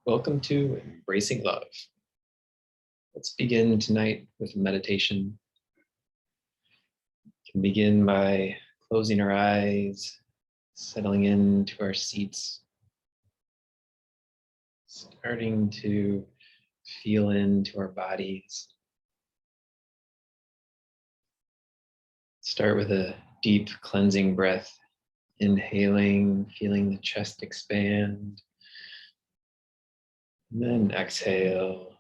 Welcome to Embracing Love. Let's begin tonight with meditation. We can begin by closing our eyes, settling into our seats, starting to feel into our bodies. Start with a deep cleansing breath, inhaling, feeling the chest expand, and then exhale.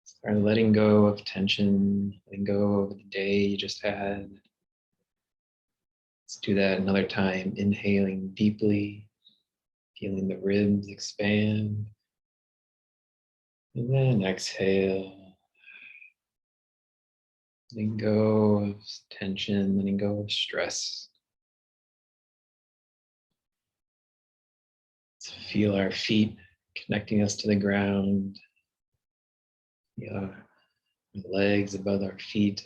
Start letting go of tension, letting go of the day you just had. Let's do that another time. Inhaling deeply, feeling the ribs expand. And then exhale. Letting go of tension, letting go of stress. Let's feel our feet connecting us to the ground. Feel our legs above our feet.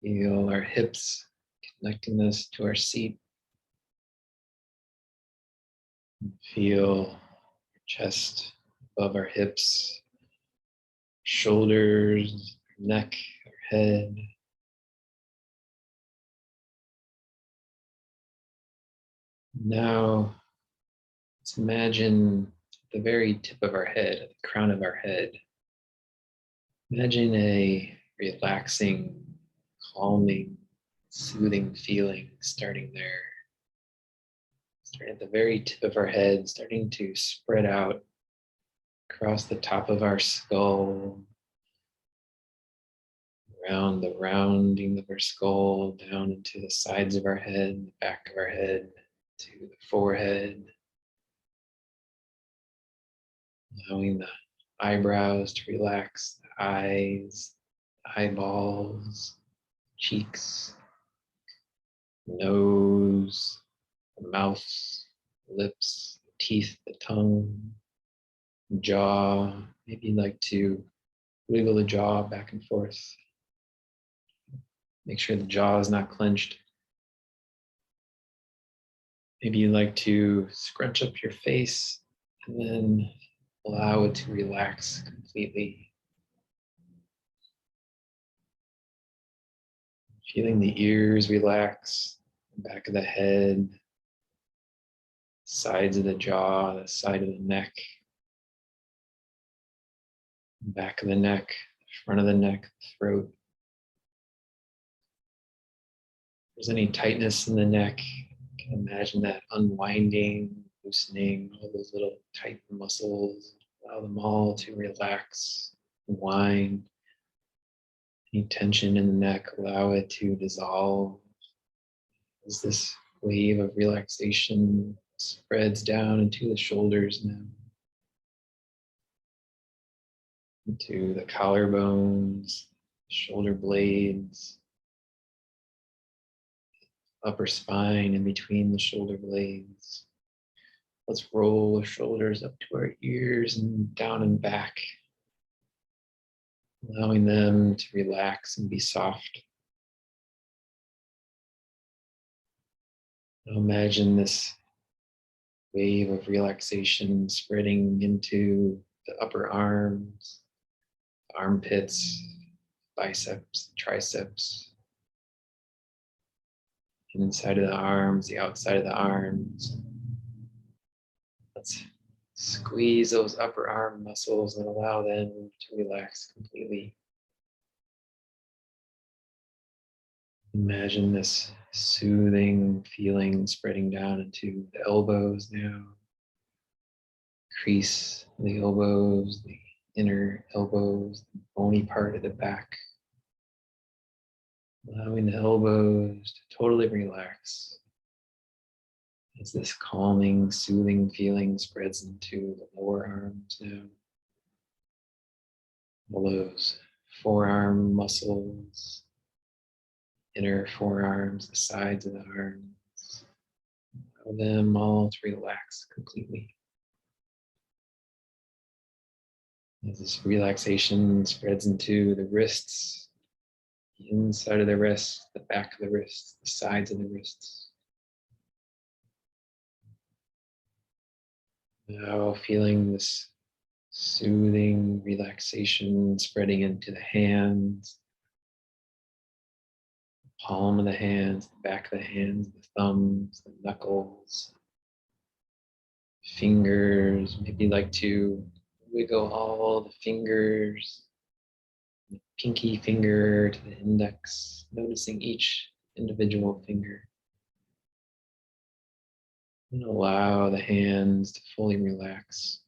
Feel our hips connecting us to our seat. Feel our chest above our hips, shoulders, neck, our head. Now, let's imagine the very tip of our head, at the crown of our head. Imagine a relaxing, calming, soothing feeling starting there. Starting at the very tip of our head, starting to spread out across the top of our skull, around the rounding of our skull, down into the sides of our head, the back of our head, to the forehead, allowing the eyebrows to relax, the eyes, the eyeballs, cheeks, nose, the mouth, lips, the teeth, the tongue, jaw. Maybe you'd like to wiggle the jaw back and forth. Make sure the jaw is not clenched. Maybe you'd like to scrunch up your face and then allow it to relax completely. Feeling the ears relax, the back of the head, sides of the jaw, the side of the neck, back of the neck, front of the neck, throat. If there's any tightness in the neck, you can imagine that unwinding, loosening all those little tight muscles. Allow them all to relax, unwind. Any tension in the neck, allow it to dissolve as this wave of relaxation spreads down into the shoulders now, into the collarbones, shoulder blades, upper spine in between the shoulder blades. Let's roll the shoulders up to our ears and down and back, allowing them to relax and be soft. Now imagine this wave of relaxation spreading into the upper arms, armpits, biceps, triceps, inside of the arms, the outside of the arms. Let's squeeze those upper arm muscles and allow them to relax completely. Imagine this soothing feeling spreading down into the elbows now. Crease the elbows, the inner elbows, the bony part of the back. Allowing the elbows to totally relax as this calming, soothing feeling spreads into the lower arms now. All those forearm muscles, inner forearms, the sides of the arms. Allow them all to relax completely. As this relaxation spreads into the wrists, the inside of the wrists, the back of the wrists, the sides of the wrists. Now feeling this soothing relaxation spreading into the hands, palm of the hands, the back of the hands, the thumbs, the knuckles, fingers. Maybe like to wiggle all the fingers, the pinky finger to the index, noticing each individual finger. And allow the hands to fully relax.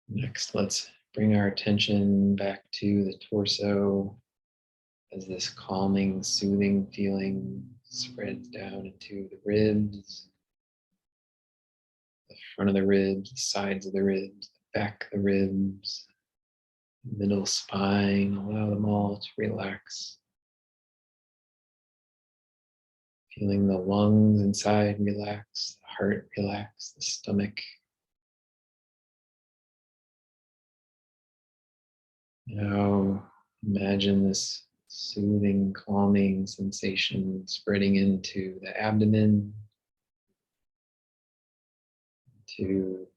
Next, let's bring our attention back to the torso as this calming, soothing feeling spreads down into the ribs, the front of the ribs, the sides of the ribs, the back of the ribs, middle spine. Allow them all to relax. Feeling the lungs inside relax, the heart relax, the stomach. Now imagine this soothing, calming sensation spreading into the abdomen, to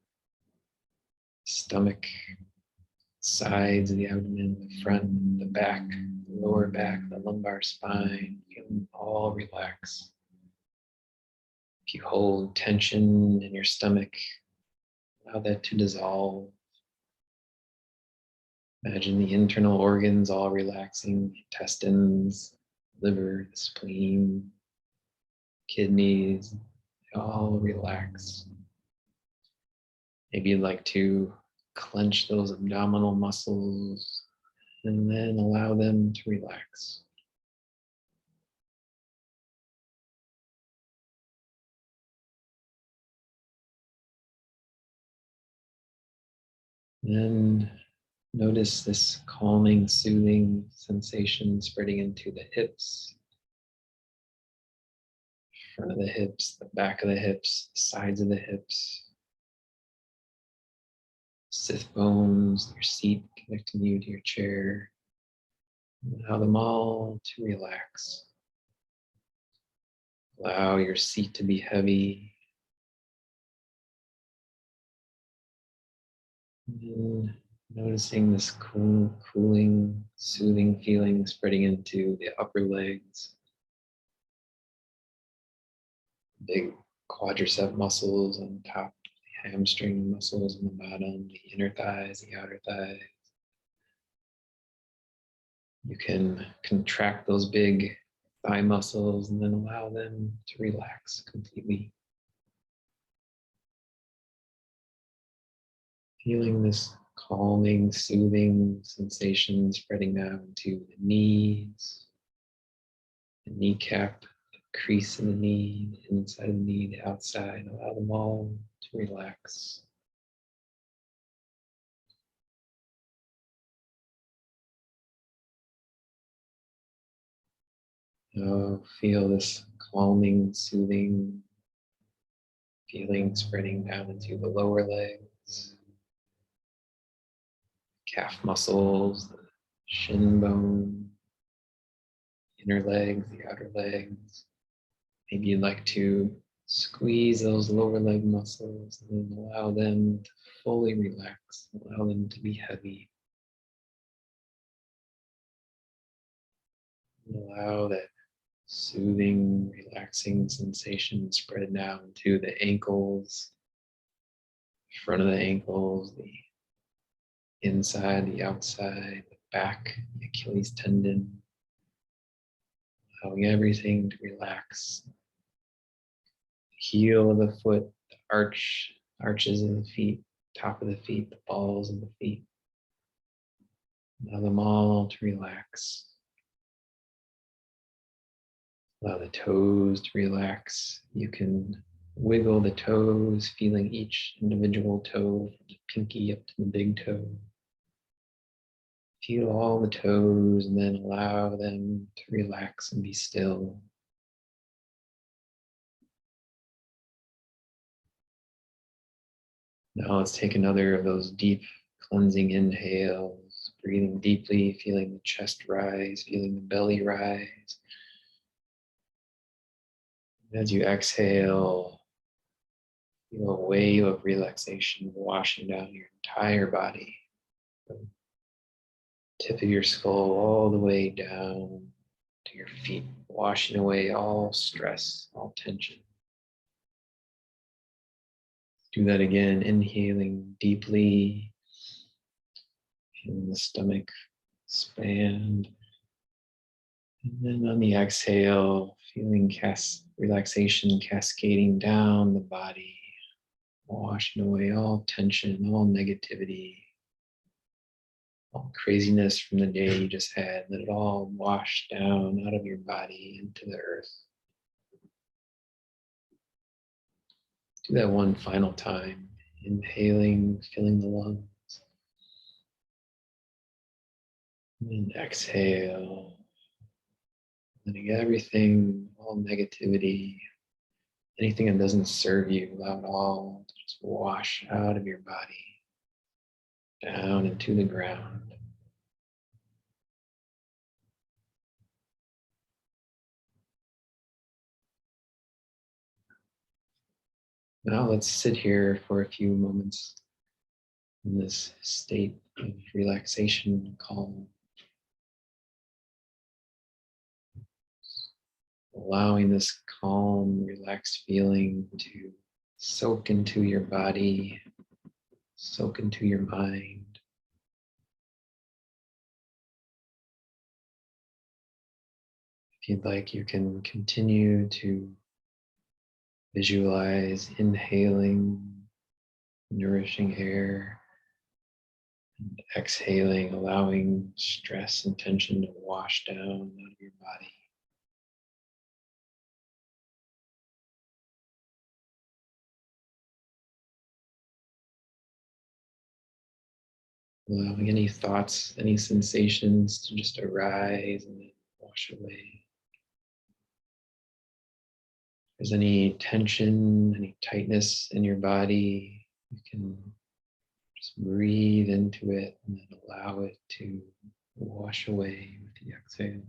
stomach, sides of the abdomen, the front, the back, the lower back, the lumbar spine. Feel them all relax. If you hold tension in your stomach, allow that to dissolve. Imagine the internal organs all relaxing, intestines, liver, the spleen, kidneys, they all relax. Maybe you'd like to clench those abdominal muscles and then allow them to relax. Then notice this calming, soothing sensation spreading into the hips, front of the hips, the back of the hips, the sides of the hips, sit bones, your seat connecting you to your chair. Allow them all to relax. Allow your seat to be heavy. And noticing this cooling, soothing feeling spreading into the upper legs, big quadricep muscles on top, the hamstring muscles on the bottom, the inner thighs, the outer thighs. You can contract those big thigh muscles and then allow them to relax completely. Feeling this calming, soothing sensation spreading down to the knees, the kneecap, the crease in the knee, the inside of the knee, the outside. Allow them all to relax. Oh, feel this calming, soothing feeling spreading down into the lower legs, calf muscles, the shin bone, inner legs, the outer legs. Maybe you'd like to squeeze those lower leg muscles and then allow them to fully relax, allow them to be heavy. And allow that soothing, relaxing sensation spread down to the ankles, front of the ankles, the inside, the outside, the back, the Achilles tendon, allowing everything to relax. The heel of the foot, the arches of the feet, top of the feet, the balls of the feet. Allow them all to relax. Allow the toes to relax. You can wiggle the toes, feeling each individual toe, from the pinky up to the big toe. Feel all the toes and then allow them to relax and be still. Now let's take another of those deep cleansing inhales, breathing deeply, feeling the chest rise, feeling the belly rise. As you exhale, feel a wave of relaxation washing down your entire body, from tip of your skull all the way down to your feet, washing away all stress, all tension. Do that again, inhaling deeply, feeling the stomach expand. And then on the exhale, feeling relaxation cascading down the body, washing away all tension, all negativity, all craziness from the day you just had. Let it all wash down out of your body into the earth. Do that one final time. Inhaling, filling the lungs. And exhale. Letting everything, all negativity, anything that doesn't serve you, allow it all to just wash out of your body, down into the ground. Now let's sit here for a few moments in this state of relaxation, calm, allowing this calm, relaxed feeling to soak into your body, soak into your mind. If you'd like, you can continue to visualize inhaling nourishing air and exhaling, allowing stress and tension to wash down out of your body. Allowing any thoughts, any sensations to just arise and then wash away. If there's any tension, any tightness in your body, you can just breathe into it and then allow it to wash away with the exhale.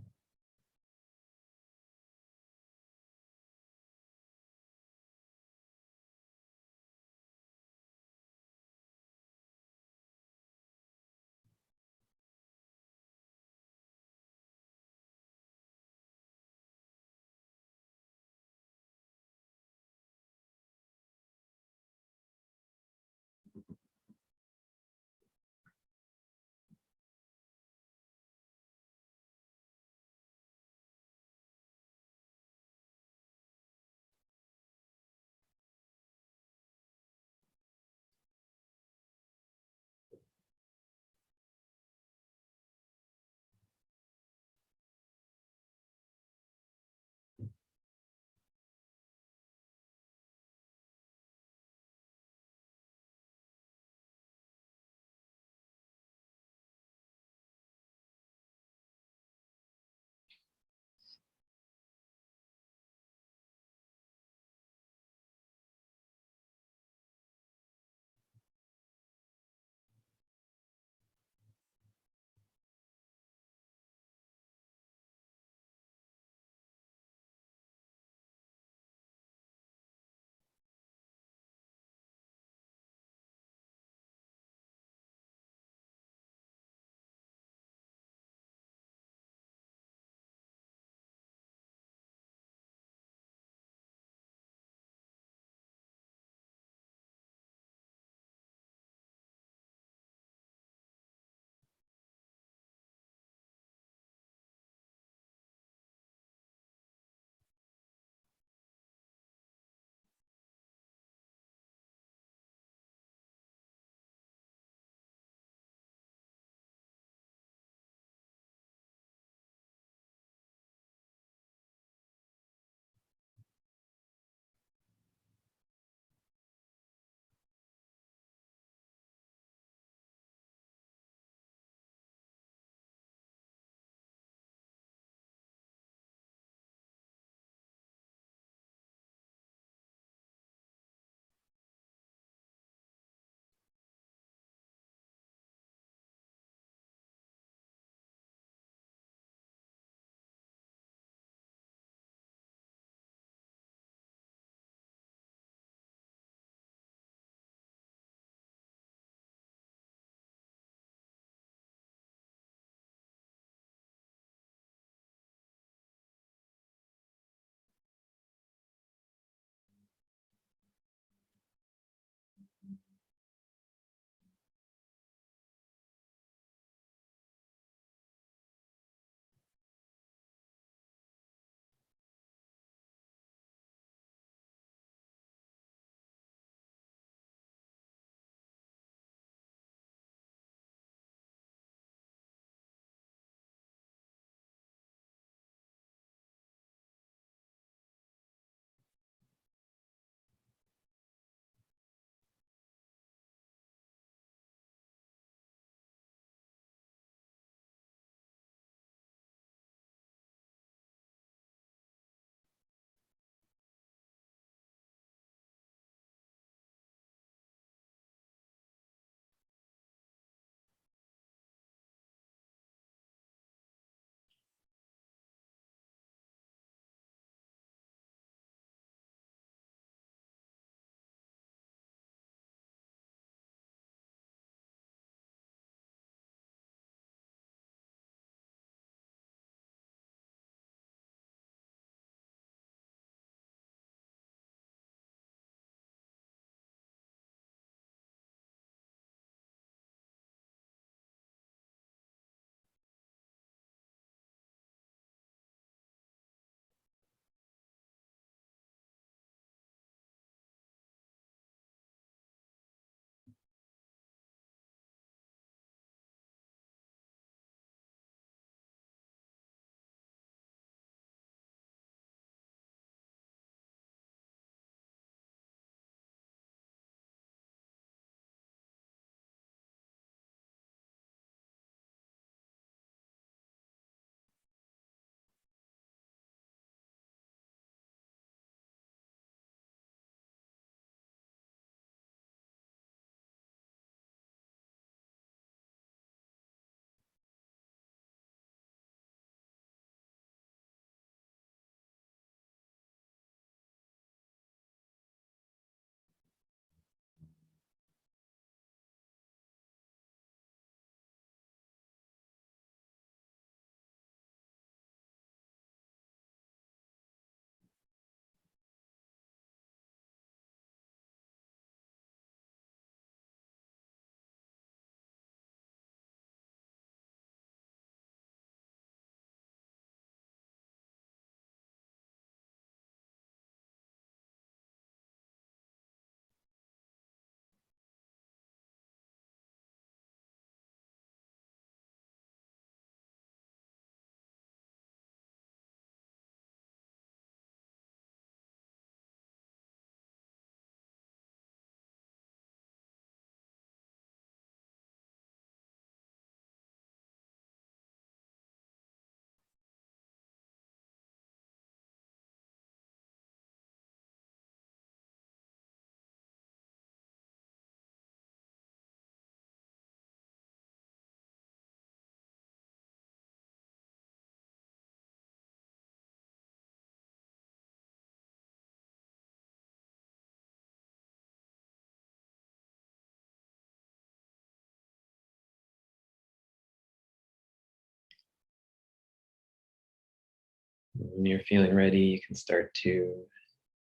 When you're feeling ready, you can start to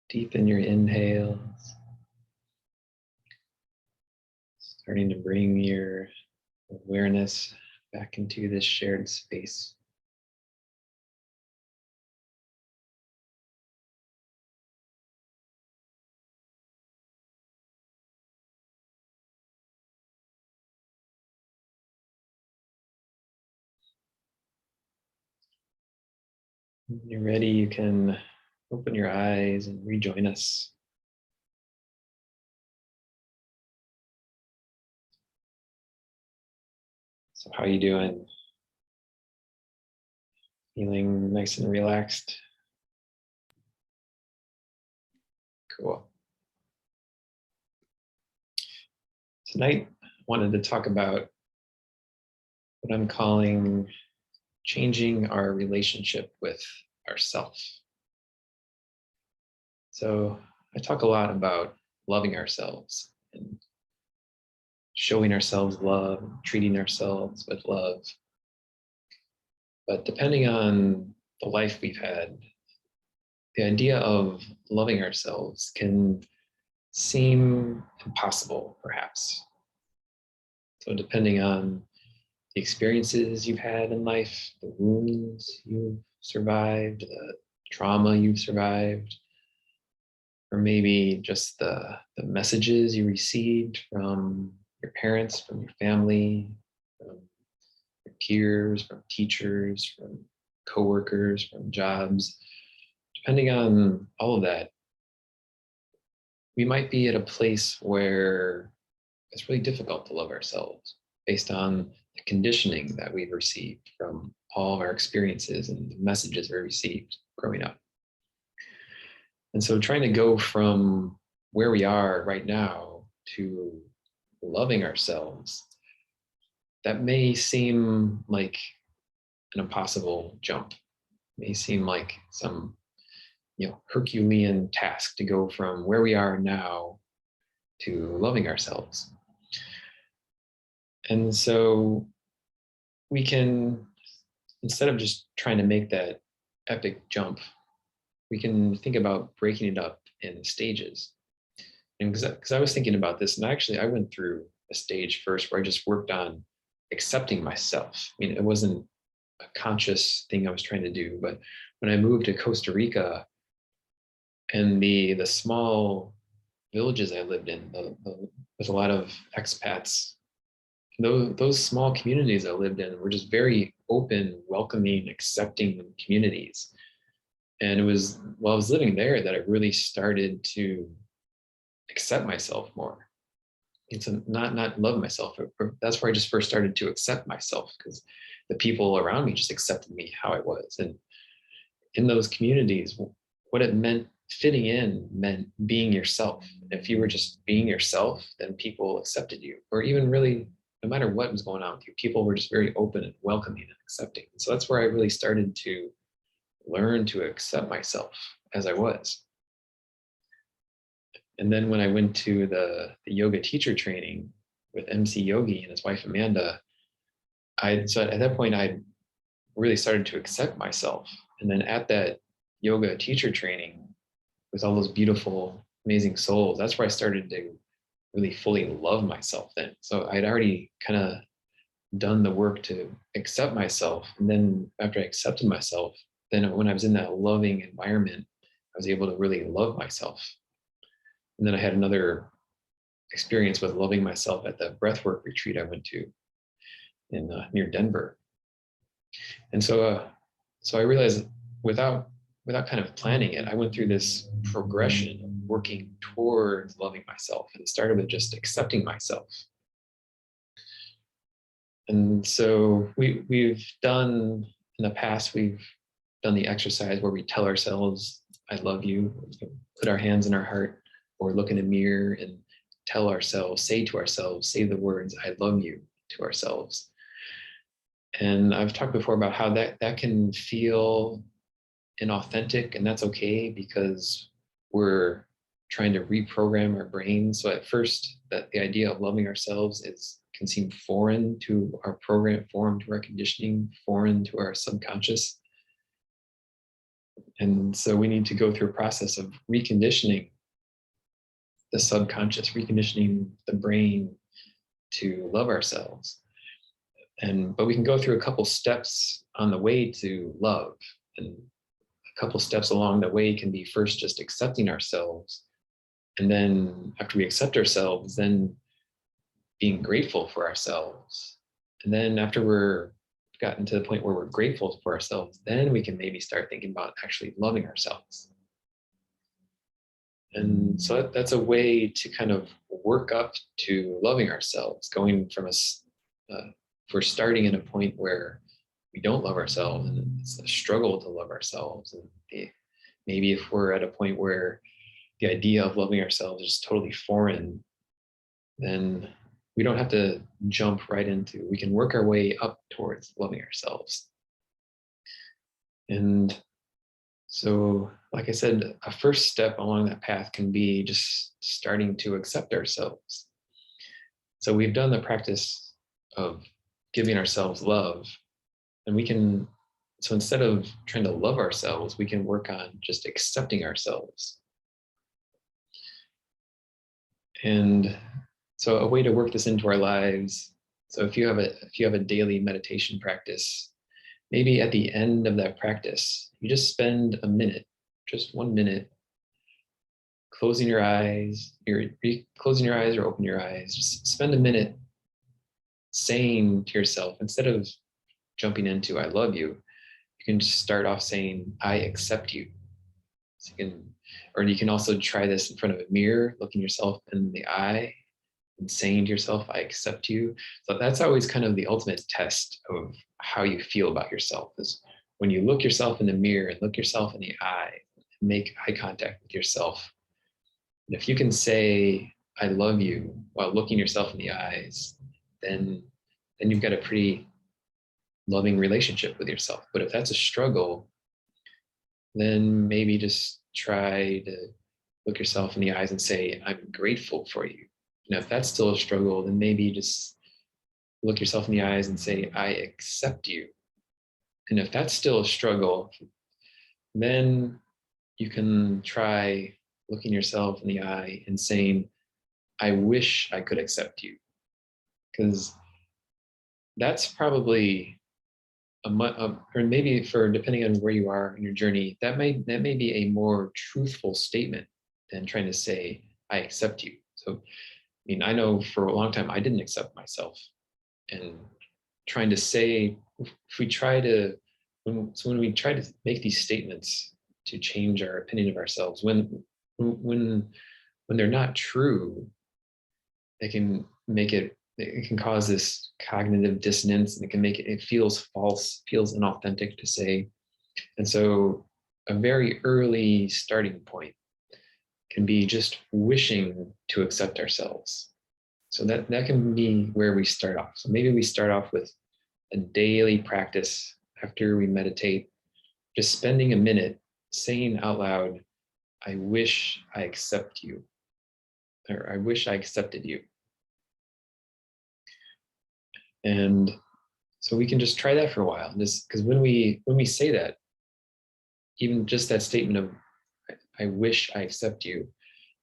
deepen your inhales, starting to bring your awareness back into this shared space. When you're ready, you can open your eyes and rejoin us. So how are you doing? Feeling nice and relaxed? Cool. Tonight, I wanted to talk about what I'm calling changing our relationship with ourselves. So I talk a lot about loving ourselves and showing ourselves love, treating ourselves with love. But depending on the life we've had, the idea of loving ourselves can seem impossible, perhaps. So depending on the experiences you've had in life, the wounds you've survived, the trauma you've survived, or maybe just the messages you received from your parents, from your family, from your peers, from teachers, from coworkers, from jobs. Depending on all of that, we might be at a place where it's really difficult to love ourselves based on the conditioning that we've received from all of our experiences and the messages we received growing up. And so trying to go from where we are right now to loving ourselves, that may seem like an impossible jump. It may seem like some, Herculean task to go from where we are now to loving ourselves. And so we can, instead of just trying to make that epic jump, we can think about breaking it up in stages. And because I was thinking about this, and actually I went through a stage first where I just worked on accepting myself. I mean, it wasn't a conscious thing I was trying to do, but when I moved to Costa Rica and the small villages I lived in, with a lot of expats, those small communities I lived in were just very open, welcoming, accepting communities. And it was while I was living there that I really started to accept myself more. And to not love myself. That's where I just first started to accept myself, because the people around me just accepted me how I was. And in those communities, what it meant, fitting in meant being yourself. If you were just being yourself, then people accepted you. Or even really, no matter what was going on with you, people were just very open and welcoming and accepting. And so that's where I really started to learn to accept myself as I was. And then when I went to the yoga teacher training with MC Yogi and his wife Amanda, so at that point I really started to accept myself. And then at that yoga teacher training with all those beautiful, amazing souls, that's where I started to really fully love myself then. So I'd already kind of done the work to accept myself. And then after I accepted myself, then when I was in that loving environment, I was able to really love myself. And then I had another experience with loving myself at the breathwork retreat I went to in near Denver. And so I realized without kind of planning it, I went through this progression of working towards loving myself. And it started with just accepting myself. And so we've done, in the past, we've done the exercise where we tell ourselves, I love you, put our hands in our heart, or look in a mirror and tell ourselves, say the words, I love you to ourselves. And I've talked before about how that can feel inauthentic, and that's okay because we're trying to reprogram our brains. So at first, that the idea of loving ourselves can seem foreign to our program, foreign to our conditioning, foreign to our subconscious. And so we need to go through a process of reconditioning the subconscious, reconditioning the brain to love ourselves. But we can go through a couple steps on the way to love. And a couple steps along the way can be first just accepting ourselves. And then after we accept ourselves, then being grateful for ourselves. And then after we're gotten to the point where we're grateful for ourselves, then we can maybe start thinking about actually loving ourselves. And so that's a way to kind of work up to loving ourselves, going from if we're starting at a point where we don't love ourselves and it's a struggle to love ourselves. And maybe if we're at a point where the idea of loving ourselves is totally foreign, then we don't have to jump right into, we can work our way up towards loving ourselves. And so, like I said, a first step along that path can be just starting to accept ourselves. So we've done the practice of giving ourselves love, and so instead of trying to love ourselves, we can work on just accepting ourselves. And so a way to work this into our lives, so if you have a daily meditation practice, maybe at the end of that practice, you just spend a minute, just 1 minute, closing your eyes, closing your eyes or open your eyes, just spend a minute saying to yourself, instead of jumping into I love you, you can just start off saying I accept you. So you can also try this in front of a mirror, looking yourself in the eye and saying to yourself, I accept you. So that's always kind of the ultimate test of how you feel about yourself, is when you look yourself in the mirror and look yourself in the eye, and make eye contact with yourself. And if you can say, I love you while looking yourself in the eyes, then you've got a pretty loving relationship with yourself. But if that's a struggle, then maybe just try to look yourself in the eyes and say, I'm grateful for you. And if that's still a struggle, then maybe just look yourself in the eyes and say, I accept you. And if that's still a struggle, then you can try looking yourself in the eye and saying, I wish I could accept you. Because that's probably or maybe depending on where you are in your journey, that may be a more truthful statement than trying to say, I accept you. So, I know for a long time, I didn't accept myself. And trying to say, when we try to make these statements to change our opinion of ourselves, when they're not true, they can cause this cognitive dissonance, and it can make it feels false, feels inauthentic to say. And so a very early starting point can be just wishing to accept ourselves. So that can be where we start off. So maybe we start off with a daily practice after we meditate, just spending a minute saying out loud, I wish I accept you, or I wish I accepted you. And so we can just try that for a while. Because when we say that, even just that statement of I wish I accept you,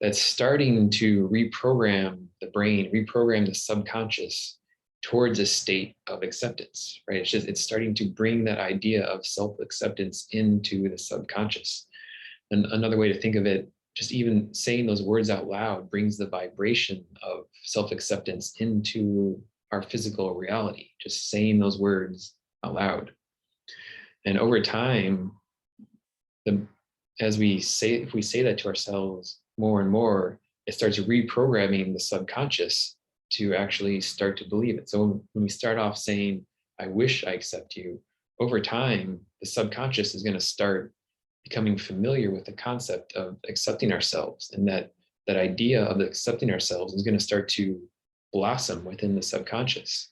that's starting to reprogram the brain, reprogram the subconscious towards a state of acceptance, right? It's starting to bring that idea of self-acceptance into the subconscious. And another way to think of it, just even saying those words out loud brings the vibration of self-acceptance into our physical reality, just saying those words out loud. And over time, if we say that to ourselves more and more, it starts reprogramming the subconscious to actually start to believe it. So when we start off saying, I wish I accept you, over time, the subconscious is going to start becoming familiar with the concept of accepting ourselves. And that idea of accepting ourselves is going to start to blossom within the subconscious.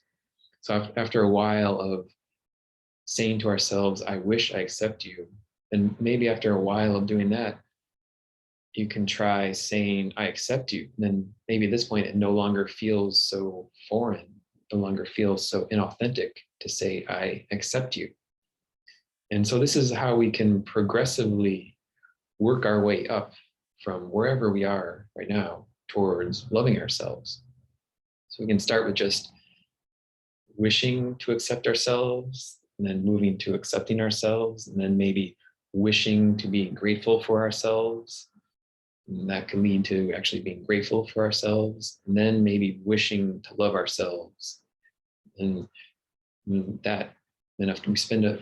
So after a while of saying to ourselves, I wish I accept you, and maybe after a while of doing that, you can try saying, I accept you. And then maybe at this point, it no longer feels so foreign, no longer feels so inauthentic to say, I accept you. And so this is how we can progressively work our way up from wherever we are right now towards loving ourselves. So we can start with just wishing to accept ourselves, and then moving to accepting ourselves, and then maybe wishing to be grateful for ourselves. And that can lead to actually being grateful for ourselves, and then maybe wishing to love ourselves. And that, then if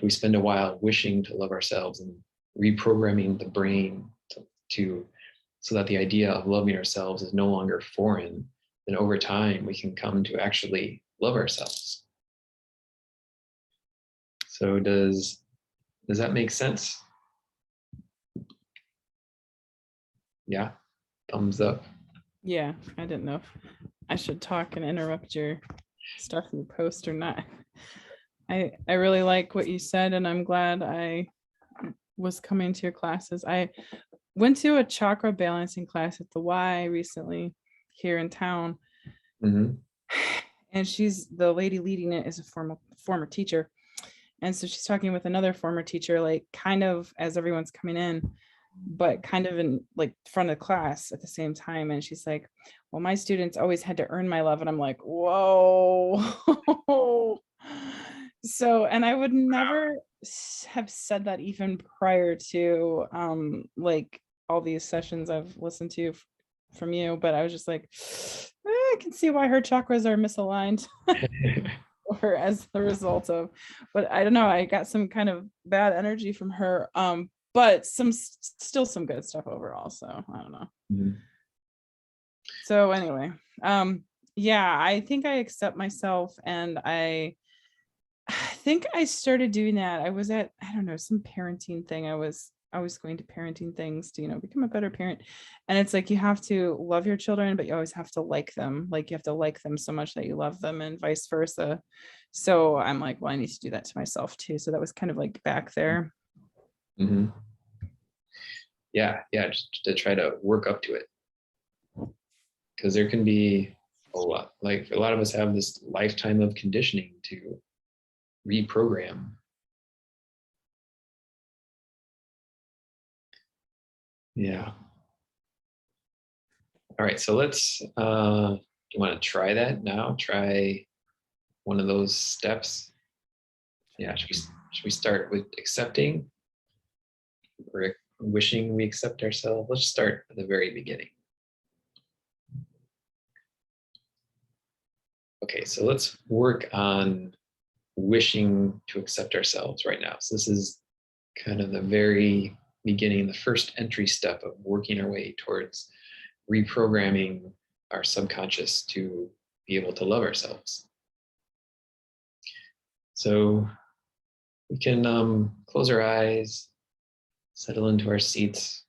we spend a while wishing to love ourselves and reprogramming the brain to so that the idea of loving ourselves is no longer foreign, then over time we can come to actually love ourselves. So does that make sense? Yeah, thumbs up. Yeah, I didn't know if I should talk and interrupt your stuff in the post or not. I really like what you said, and I'm glad I was coming to your classes. I went to a chakra balancing class at the Y recently here in town. Mm-hmm. And she's the lady leading it is a former teacher. And so she's talking with another former teacher, like kind of as everyone's coming in, but kind of in like front of the class at the same time. And she's like, well, my students always had to earn my love. And I'm like, whoa. So, and I would never have said that even prior to like all these sessions I've listened to from you, but I was just like, I can see why her chakras are misaligned. Or as the result of, but I don't know, I got some kind of bad energy from her, but still some good stuff overall, so I don't know. Mm-hmm. So anyway, yeah, I think I accept myself, and I think I started doing that. I was at, I don't know, some parenting thing. I was going to parenting things to, become a better parent. And it's like, you have to love your children, but you always have to like them. Like you have to like them so much that you love them, and vice versa. So I'm like, well, I need to do that to myself too. So that was kind of like back there. Mm-hmm. Yeah, just to try to work up to it. Because there can be a lot of us have this lifetime of conditioning to reprogram. Yeah. All right, so let's do you want to try that now? Try one of those steps. Yeah, should we start with accepting or wishing we accept ourselves? Let's start at the very beginning. Okay, so let's work on wishing to accept ourselves right now. So this is kind of the very beginning, the first entry step of working our way towards reprogramming our subconscious to be able to love ourselves. So we can close our eyes, settle into our seats.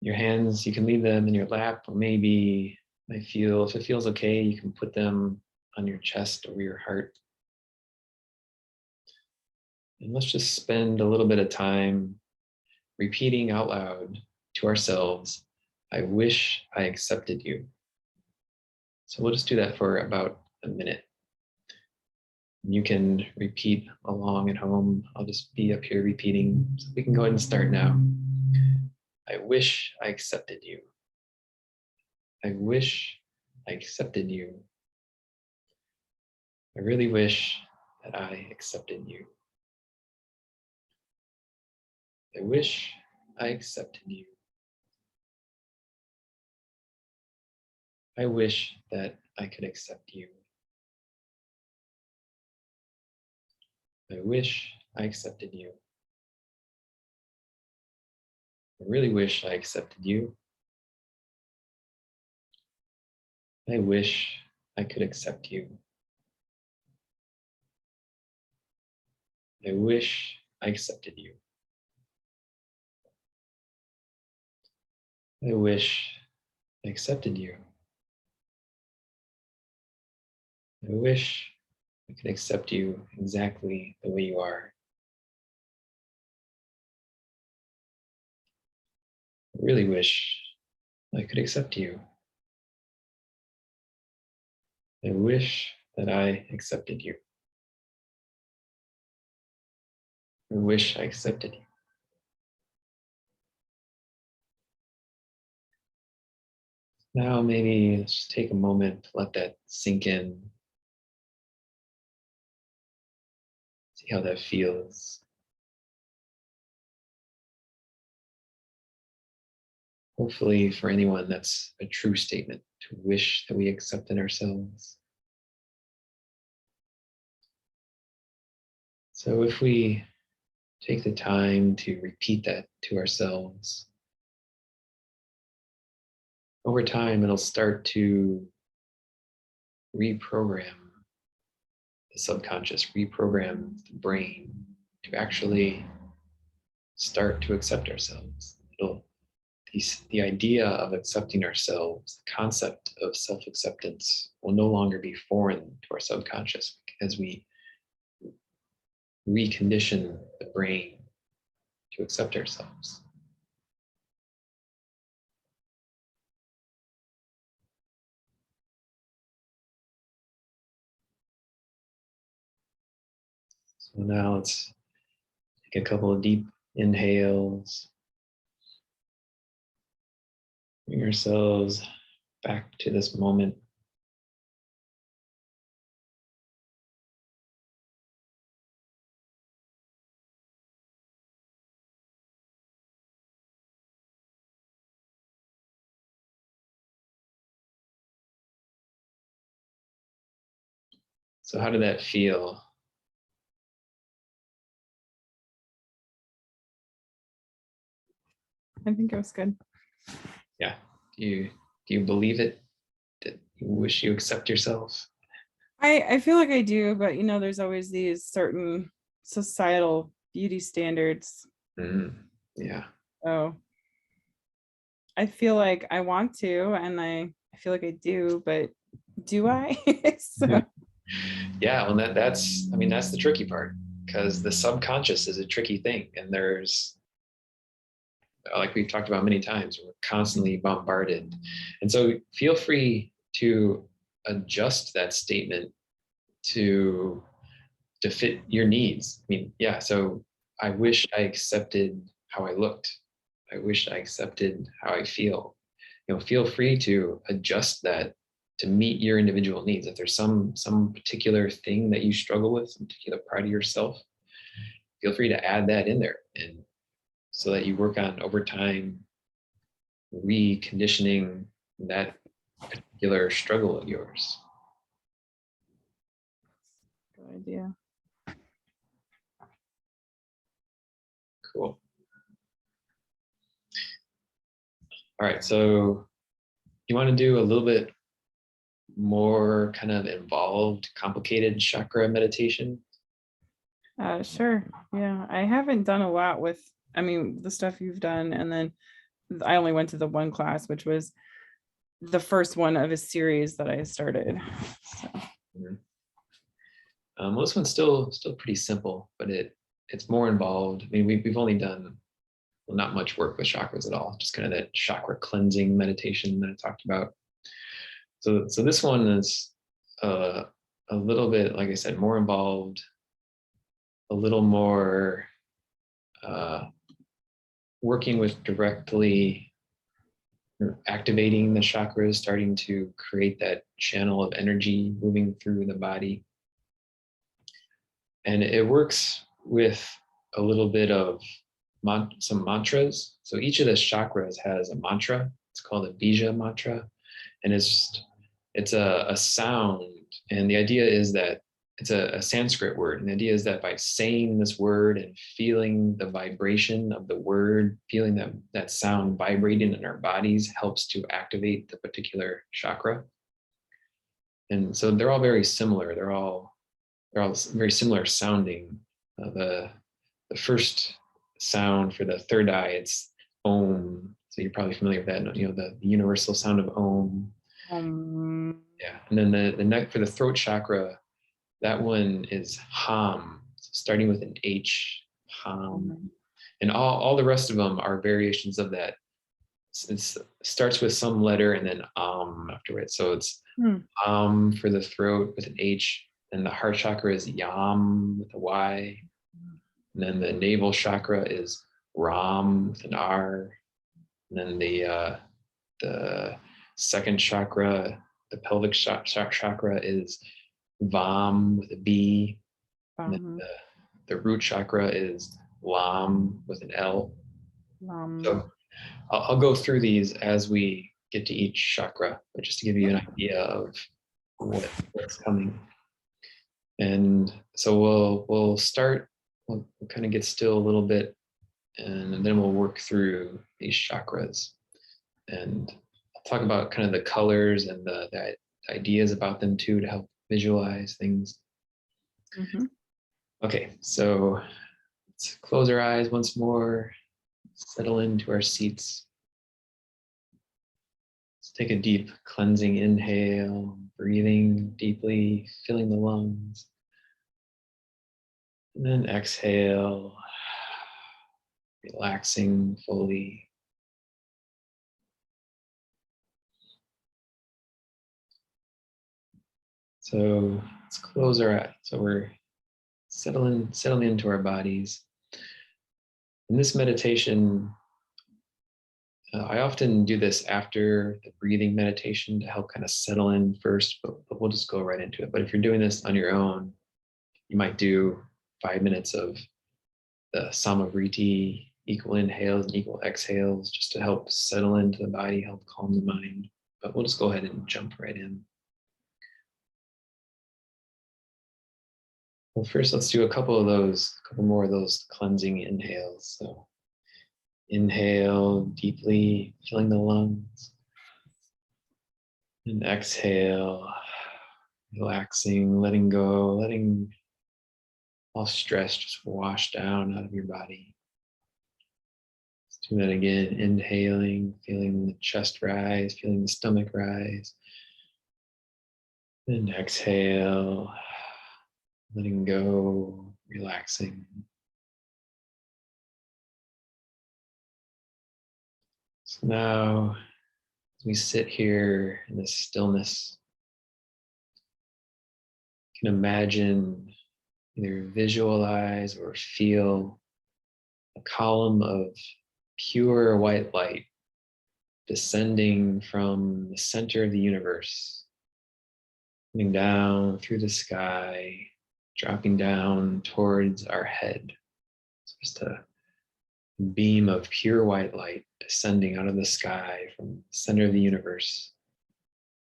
Your hands, you can leave them in your lap, or maybe if it feels okay, you can put them on your chest or your heart. And let's just spend a little bit of time repeating out loud to ourselves, I wish I accepted you. So we'll just do that for about a minute. You can repeat along at home. I'll just be up here repeating. So we can go ahead and start now. I wish I accepted you. I wish I accepted you. I really wish that I accepted you. I wish I accepted you. I wish that I could accept you. I wish I accepted you. I really wish I accepted you. I wish I could accept you. I wish I accepted you. I wish I accepted you. I wish I could accept you exactly the way you are. I really wish I could accept you. I wish that I accepted you. I wish I accepted you. Now maybe let's just take a moment to let that sink in. See how that feels. Hopefully for anyone, that's a true statement, to wish that we accepted ourselves. So if we take the time to repeat that to ourselves, over time, it'll start to reprogram the subconscious, reprogram the brain to actually start to accept ourselves. The idea of accepting ourselves, the concept of self-acceptance will no longer be foreign to our subconscious as we recondition the brain to accept ourselves. So now let's take a couple of deep inhales. Bring ourselves back to this moment. So how did that feel? I think it was good. Yeah. Do you believe it? That you wish you accept yourself? I feel like I do, but there's always these certain societal beauty standards. Yeah. So I feel like I want to, and I feel like I do, but do I? So, Yeah, well that's the tricky part, because the subconscious is a tricky thing, and there's, like we've talked about many times, we're constantly bombarded. And so feel free to adjust that statement to fit your needs. I mean, yeah, so I wish I accepted how I looked. I wish I accepted how I feel. Feel free to adjust that to meet your individual needs. If there's some particular thing that you struggle with, some particular part of yourself, feel free to add that in there, and so that you work on over time reconditioning that particular struggle of yours. good idea. Cool. All right, so you want to do a little bit more kind of involved, complicated chakra meditation? Sure. Yeah, I haven't done a lot with, the stuff you've done, and then I only went to the one class, which was the first one of a series that I started. So. Well, this one's still pretty simple, but it's more involved. I mean, we've only done not much work with chakras at all, just kind of that chakra cleansing meditation that I talked about. So this one is a little bit, like I said, more involved, a little more working with directly activating the chakras, starting to create that channel of energy moving through the body. And it works with a little bit of some mantras. So each of the chakras has a mantra. It's called a bija mantra. And it's a sound. And the idea is that it's a Sanskrit word. And the idea is that by saying this word and feeling the vibration of the word, feeling that sound vibrating in our bodies helps to activate the particular chakra. And so they're all very similar. They're all very similar sounding. The first sound for the third eye, it's Om. So you're probably familiar with that, the universal sound of Om. Yeah. And then the neck for the throat chakra, that one is Ham, starting with an H, Ham. And all the rest of them are variations of that. It starts with some letter and then afterwards. So it's for the throat with an H, and the heart chakra is Yam with a Y. And then the navel chakra is Ram with an R. And then the second chakra, the pelvic chakra, is Vam with a B. And then the root chakra is Lam with an L. So I'll go through these as we get to each chakra, but just to give you an idea of what's coming. And so we'll start, we'll kind of get still a little bit, and then we'll work through these chakras. And I'll talk about kind of the colors and the ideas about them too, to help visualize things. Okay, so let's close our eyes once more, settle into our seats. Let's take a deep cleansing inhale, breathing deeply, filling the lungs. And then exhale, relaxing fully. So let's close our eyes. So we're settling into our bodies. In this meditation, I often do this after the breathing meditation to help kind of settle in first, but we'll just go right into it. But if you're doing this on your own, you might do 5 minutes of the Samavriti, equal inhales and equal exhales, just to help settle into the body, help calm the mind. But we'll just go ahead and jump right in. Well, first let's do a couple more of those cleansing inhales. So inhale deeply, filling the lungs. And exhale, relaxing, letting go, letting all stress just wash down out of your body. Let's do that again. Inhaling, feeling the chest rise, feeling the stomach rise. And exhale, letting go, relaxing. So now, as we sit here in this stillness, you can imagine, either visualize or feel a column of pure white light descending from the center of the universe, coming down through the sky, dropping down towards our head. It's just a beam of pure white light descending out of the sky from the center of the universe,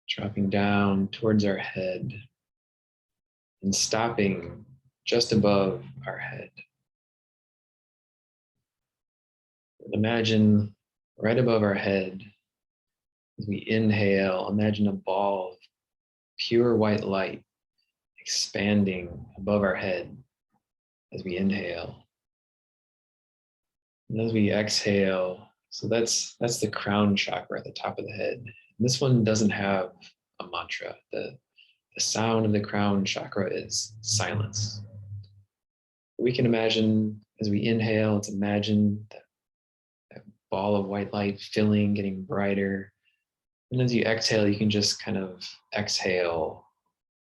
dropping down towards our head and stopping just above our head. And imagine right above our head, as we inhale, imagine a ball of pure white light expanding above our head as we inhale. And as we exhale, so that's the crown chakra at the top of the head. And this one doesn't have a mantra. The sound of the crown chakra is silence. We can imagine, as we inhale, let's imagine that ball of white light filling, getting brighter. And as you exhale, you can just kind of exhale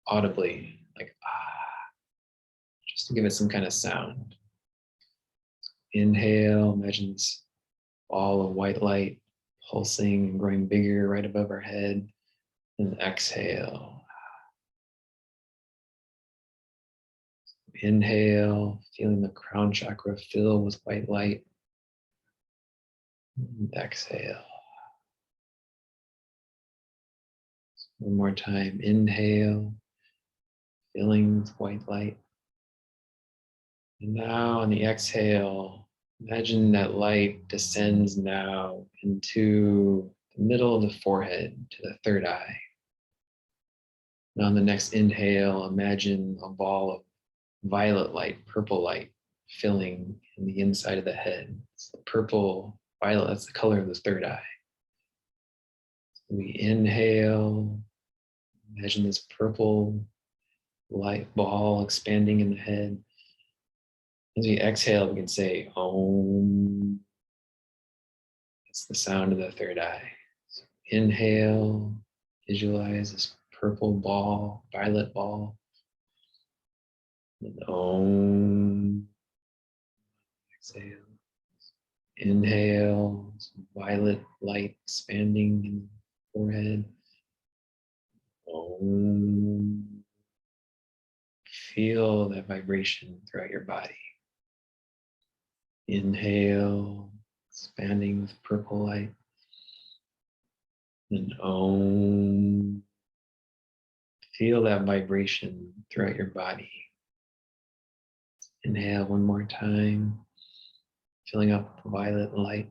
audibly, like ah, just to give it some kind of sound. Inhale, imagine this ball of white light pulsing and growing bigger right above our head. And exhale. Inhale, feeling the crown chakra fill with white light. And exhale. One more time. Inhale, filling with white light. And now on the exhale, imagine that light descends now into the middle of the forehead to the third eye. Now on the next inhale, imagine a ball of violet light, purple light, filling in the inside of the head. It's the purple, violet, that's the color of the third eye. So we inhale, imagine this purple light ball expanding in the head. As we exhale, we can say Om. That's the sound of the third eye. So inhale, visualize this purple ball, violet ball. And Om. exhale. Inhale, some violet light expanding in the forehead. Om. Feel that vibration throughout your body. Inhale, expanding with purple light. And Om. Feel that vibration throughout your body. Inhale one more time, filling up the violet light.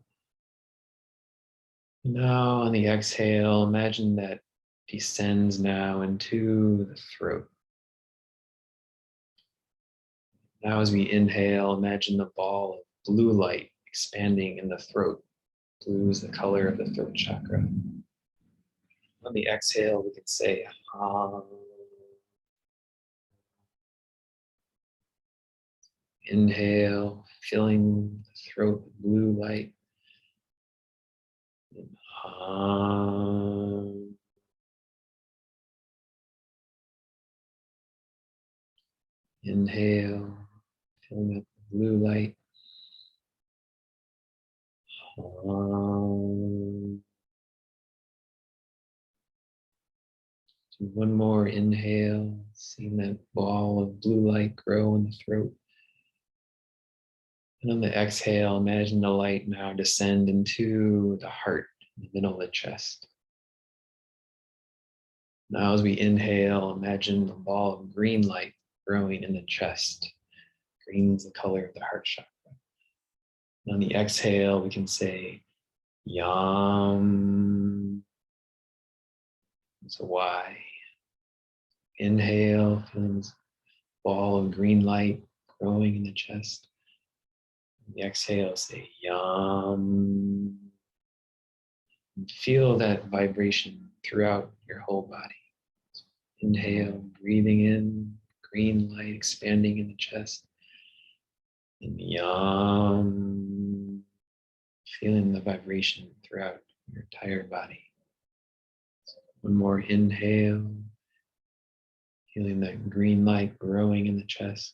Now on the exhale, imagine that descends now into the throat. Now as we inhale, imagine the ball of blue light expanding in the throat. Blue is the color of the throat chakra. On the exhale, we can say Hum. Inhale, filling the throat with blue light. And Hum. Inhale, filling up the blue light. Hum. Do one more inhale, seeing that ball of blue light grow in the throat. And on the exhale, imagine the light now descend into the heart, in the middle of the chest. Now as we inhale, imagine the ball of green light growing in the chest. Green is the color of the heart chakra. And on the exhale, we can say Yam. It's a Y. Inhale, feeling this ball of green light growing in the chest. On the exhale, say Yam. And feel that vibration throughout your whole body. Inhale, breathing in, green light expanding in the chest. And Yam, feeling the vibration throughout your entire body. One more inhale, feeling that green light growing in the chest.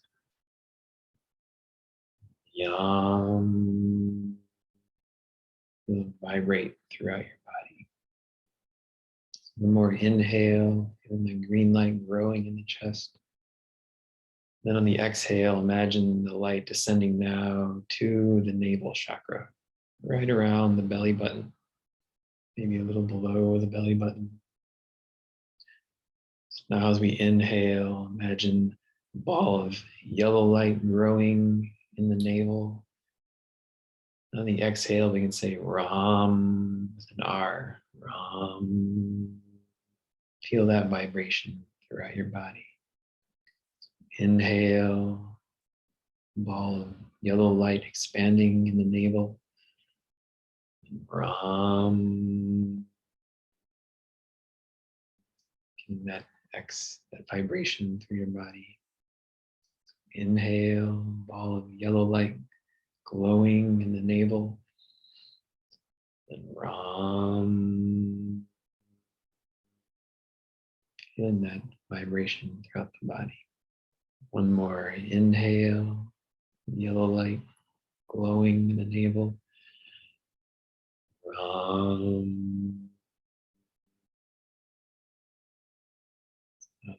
Yam, feel it vibrate throughout your body. One more inhale, feeling the green light growing in the chest. Then on the exhale, imagine the light descending now to the navel chakra, right around the belly button, maybe a little below the belly button. So now as we inhale, imagine a ball of yellow light growing in the navel. On the exhale, we can say Ram with an R. Ram. Feel that vibration throughout your body. Inhale, ball of yellow light expanding in the navel. Ram. Feeling that vibration through your body. Inhale, ball of yellow light glowing in the navel. And Ram. Feeling that vibration throughout the body. One more inhale, yellow light glowing in the navel. Ram.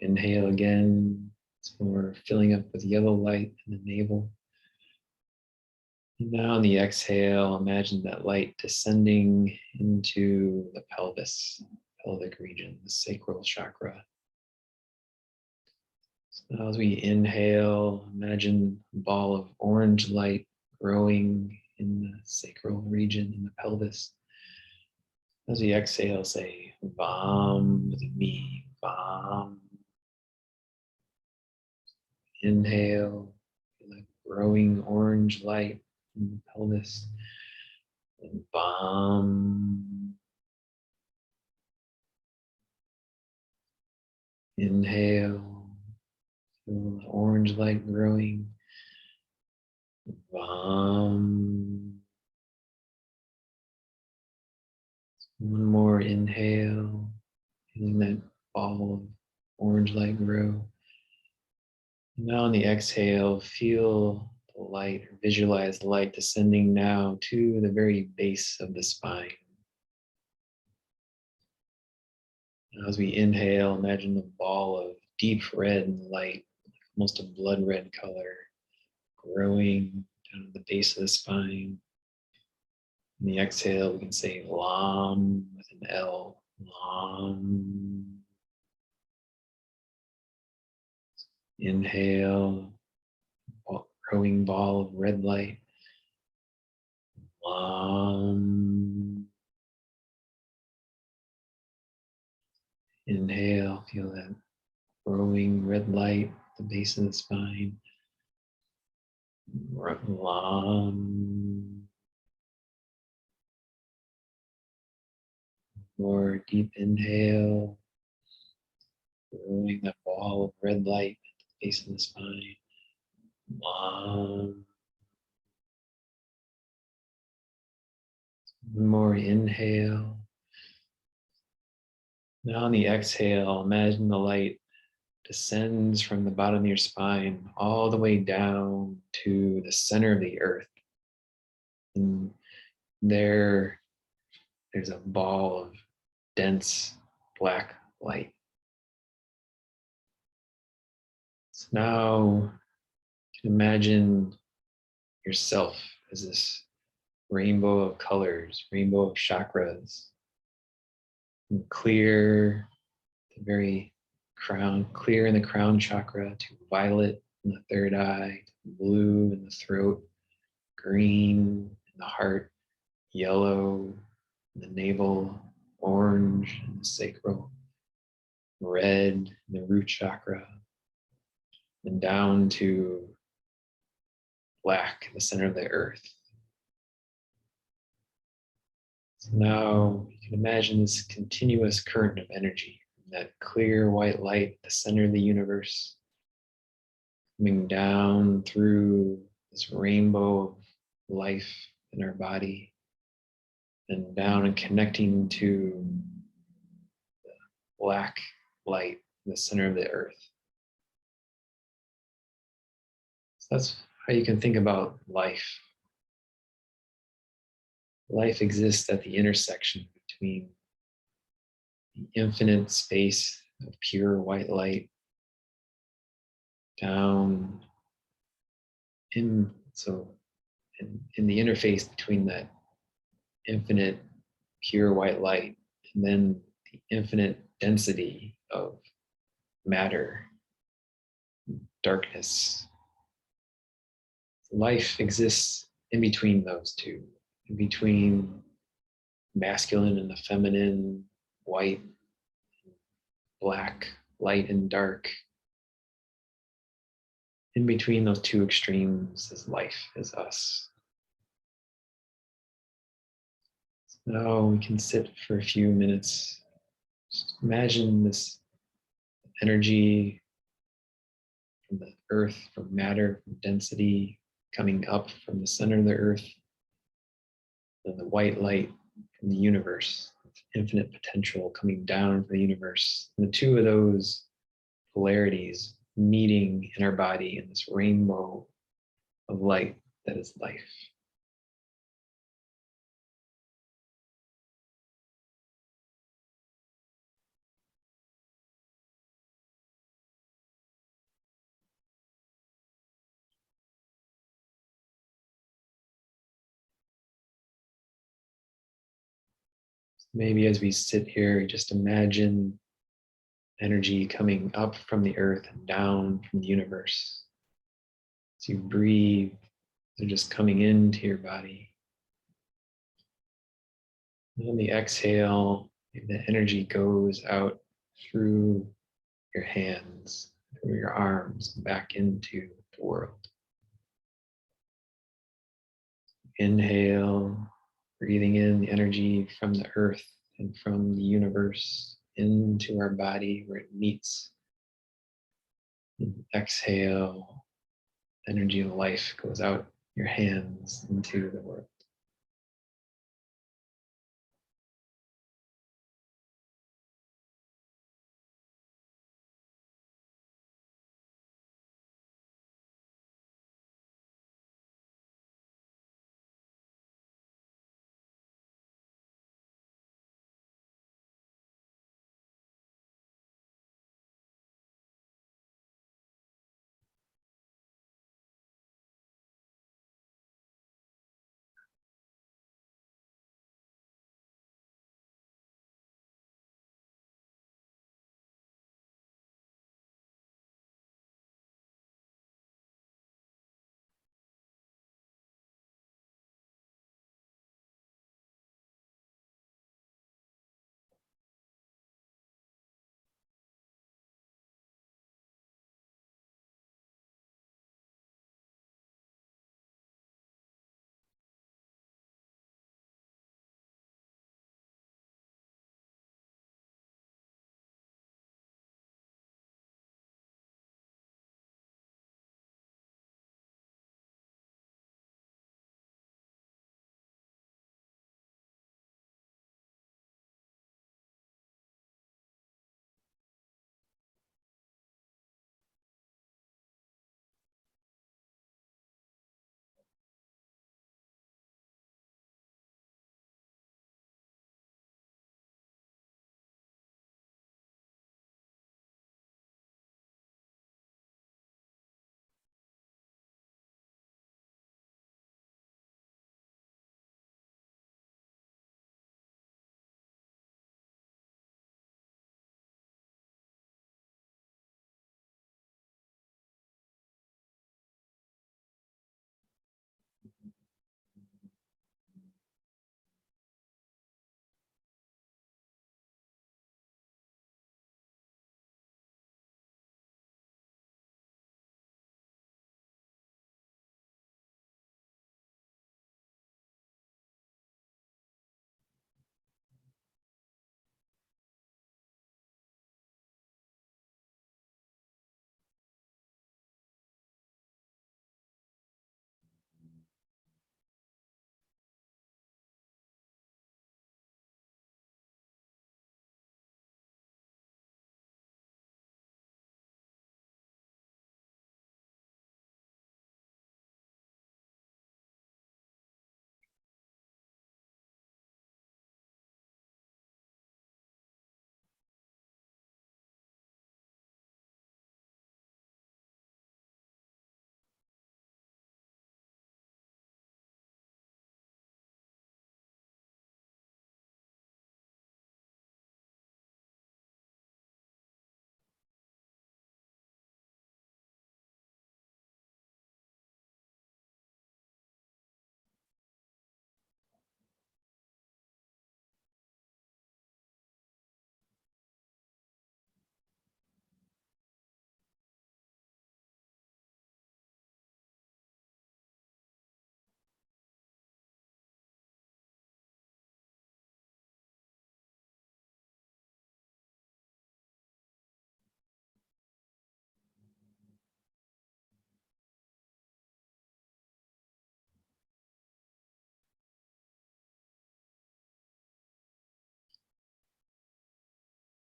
Inhale again. So we're filling up with yellow light in the navel. And now on the exhale, imagine that light descending into the pelvis, pelvic region, the sacral chakra. So now as we inhale, imagine a ball of orange light growing in the sacral region, in the pelvis. As we exhale, say Vam with a me, Vam. Inhale, feel like growing orange light in the pelvis. And Vam. Inhale, feel the orange light growing. Vam. One more inhale, feeling that ball of orange light grow. Now on the exhale, feel the light, or visualize the light descending now to the very base of the spine. Now, as we inhale, imagine the ball of deep red light, almost a blood red color, growing down to the base of the spine. In the exhale, we can say Lam with an L. Lam. Inhale, growing ball of red light. Lam. Inhale, feel that growing red light at the base of the spine. Lam. More deep inhale, growing that ball of red light at the base of the spine. Lam. One more inhale. Now on the exhale, imagine the light descends from the bottom of your spine all the way down to the center of the earth. And there's a ball of dense black light. So now you can imagine yourself as this rainbow of colors, rainbow of chakras, from clear, the very crown, clear in the crown chakra, to violet in the third eye, to blue in the throat, green in the heart, yellow in the navel, orange in the sacral, red in the root chakra, and down to black in the center of the earth. So now you can imagine this continuous current of energy, that clear white light at the center of the universe, coming down through this rainbow of life in our body, and down and connecting to the black light in the center of the earth. So that's how you can think about life. Life exists at the intersection between the infinite space of pure white light down in the interface between that infinite pure white light and then the infinite density of matter, darkness. Life exists in between those two, in between masculine and the feminine, white, black, light and dark. In between those two extremes is life, is us. So now we can sit for a few minutes. Just imagine this energy from the earth, from matter, from density, coming up from the center of the earth, and the white light from the universe, infinite potential coming down from the universe. And the two of those polarities meeting in our body in this rainbow of light that is life. Maybe as we sit here, just imagine energy coming up from the earth and down from the universe. As you breathe, they're just coming into your body. And on the exhale, the energy goes out through your hands, through your arms, back into the world. Inhale, breathing in the energy from the earth and from the universe into our body where it meets. And exhale, energy of life goes out your hands into the world.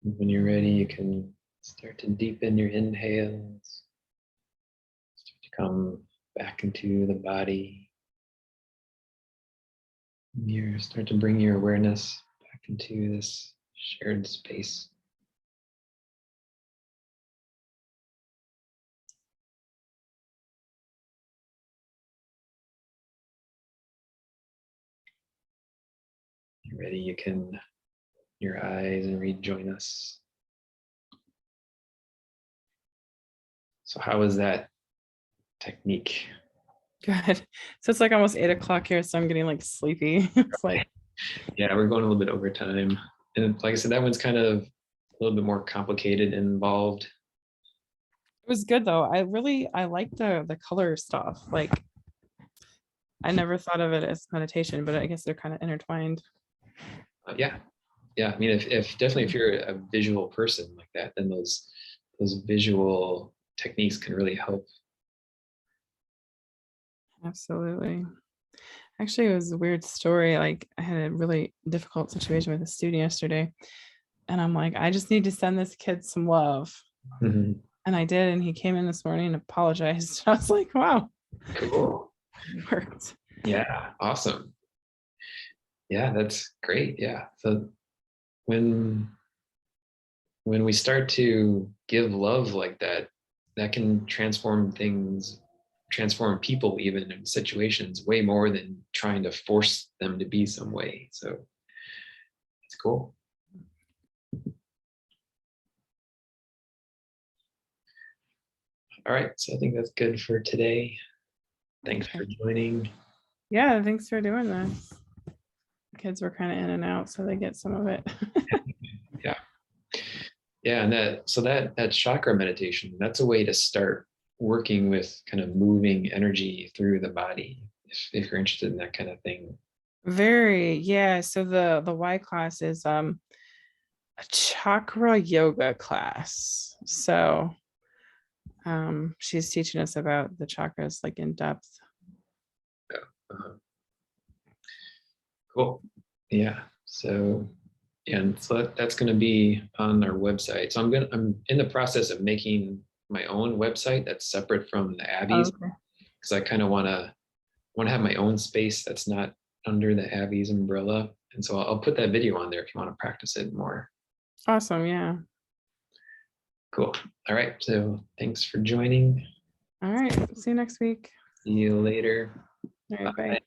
When you're ready, you can start to deepen your inhales, start to come back into the body. You start to bring your awareness back into this shared space. You're ready, you can open your eyes and rejoin us. So how was that technique? Good. So it's like almost 8 o'clock here, so I'm getting like sleepy. It's like, Yeah, we're going a little bit over time. And like I said, that one's kind of a little bit more complicated and involved. it was good though. I like the color stuff. Like I never thought of it as meditation, but I guess they're kind of intertwined. Yeah. Yeah. I mean, if definitely if you're a visual person like that, then those visual techniques can really help. Absolutely. Actually, it was a weird story. Like I had a really difficult situation with a student yesterday, and I'm like, I just need to send this kid some love. Mhm. And I did, and he came in this morning and apologized. I was like, wow, Cool. it worked. Yeah. Awesome. Yeah, that's great. Yeah. So when when we start to give love like that, that can transform things, transform people even in situations way more than trying to force them to be some way. So it's cool. All right. So I think that's good for today. Thanks for Okay. joining. Yeah, thanks for doing this. Kids were kind of in and out, so they get some of it. Yeah. Yeah. And that chakra meditation, that's a way to start working with kind of moving energy through the body if you're interested in that kind of thing. Very, yeah. So the Y class is a chakra yoga class. So she's teaching us about the chakras like in depth. Uh, cool. Yeah. So and so that's going to be on our website. So I'm in the process of making my own website that's separate from the Abby's Okay. because I kind of want to have my own space that's not under the Abby's umbrella. And so I'll put that video on there if you want to practice it more. Awesome. Yeah. Cool. All right. So thanks for joining. All right. See you next week. See you later. All right. Bye. Bye.